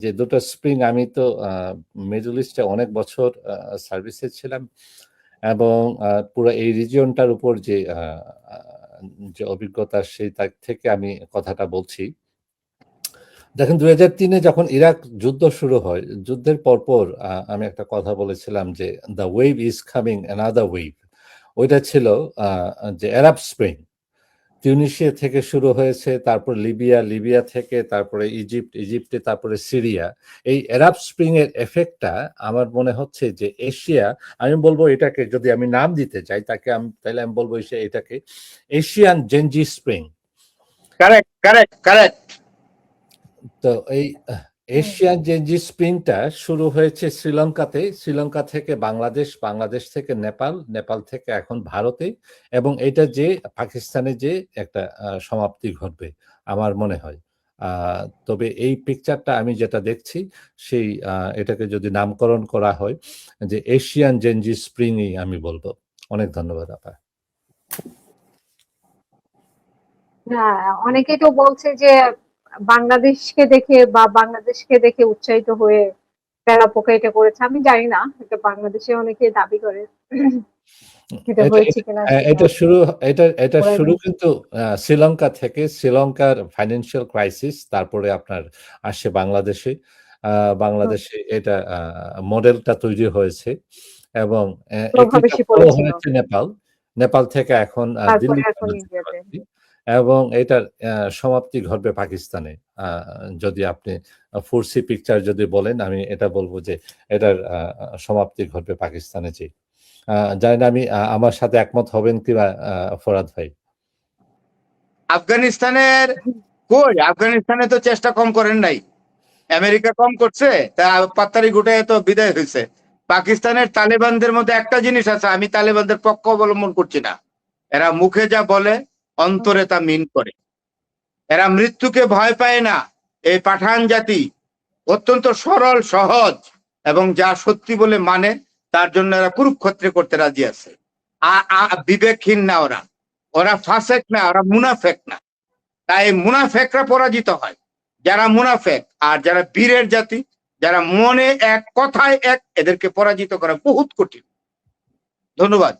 যে দুটো স্প্রিং আমি তো মিডল ইস্টে অনেক বছর সার্ভিসে ছিলাম এবং পুরো এই রিজিয়নটার উপর যে যে অভিজ্ঞতা সেই থেকে আমি কথাটা বলছি। দেখেন 2003-এ যখন ইরাক যুদ্ধ শুরু হয়, যুদ্ধের পরপর আমি একটা কথা বলেছিলাম যে the wave is coming another wave. ওইটা ছিল যে আরব স্প্রিং। তিউনিসিয়া থেকে শুরু হয়েছে, তারপর লিবিয়া, লিবিয়া থেকে তারপরে ইজিপ্ট, ইজিপ্টে তারপরে সিরিয়া। এই আরব স্প্রিং এর এফেক্টটা আমার মনে হচ্ছে যে এশিয়া, আমি বলবো এটাকে, যদি আমি নাম দিতে চাই তাহলে আমি বলবো এটাকে Asian Gen Z spring. Correct correct correct. তো এই এশিয়ান জেনজি স্প্রিংটা শুরু হয়েছে শ্রীলঙ্কাতে, শ্রীলঙ্কা থেকে বাংলাদেশ, বাংলাদেশ থেকে নেপাল, নেপাল থেকে এখন ভারতে, এবং এটা যে পাকিস্তানে যে একটা সমাপ্তি ঘটবে আমার মনে হয়। তবে এই পিকচারটা আমি যেটা দেখছি সেই এটাকে যদি নামকরণ করা হয় যে এশিয়ান জেনজি স্প্রিংই আমি বলবো। অনেক ধন্যবাদ আপা। হ্যাঁ, অনেকে তো বলছে যে বাংলাদেশকে দেখে উৎসাহিত হয়ে তেলাপোকা এটা করেছে। আমি জানি না, এটা বাংলাদেশে অনেকে দাবি করে এটা হয়েছে কিনা। এটা শুরু কিন্তু শ্রীলঙ্কা থেকে, শ্রীলঙ্কার ফাইন্যান্সিয়াল ক্রাইসিস, তারপরে আপনার আসে বাংলাদেশে। বাংলাদেশে এটা মডেলটা তৈরি হয়েছে এবং হয়েছে নেপাল, নেপাল থেকে এখন দিল্লি, এবং এটার সমাপ্তি ঘটবে পাকিস্তানে। যদি আপনি 4C পিকচার যদি বলেন, আমি এটা বলবো যে এটার সমাপ্তি ঘটবে পাকিস্তানে। যে জানি না আমি আমার সাথে একমত হবেন কিনা ফরাদ ভাই। আফগানিস্তানে তো চেষ্টা কম করেন নাই, আমেরিকা কম করছে, তা পাত্তারি গুটে তো বিদায় হয়েছে। পাকিস্তানের তালেবানদের মধ্যে একটা জিনিস আছে, আমি তালেবানদের পক্ষ অবলম্বন করছি না, এরা মুখে যা বলে অন্তরে তা মিন করে। এরা মৃত্যুকে ভয় পায় না। এই পাঠান জাতি অত্যন্ত সরল সহজ এবং যা সত্যি বলে মানে তার জন্য এরা কুরুক্ষেত্রে করতে রাজি আছে। বিবেকহীন না ওরা, ওরা ফাসেক না, ওরা মুনাফেক না। তাই মুনাফেকরা পরাজিত হয়। যারা মুনাফেক আর যারা বীরের জাতি, যারা মনে এক কথায় এক, এদেরকে পরাজিত করা বহুত কঠিন। ধন্যবাদ।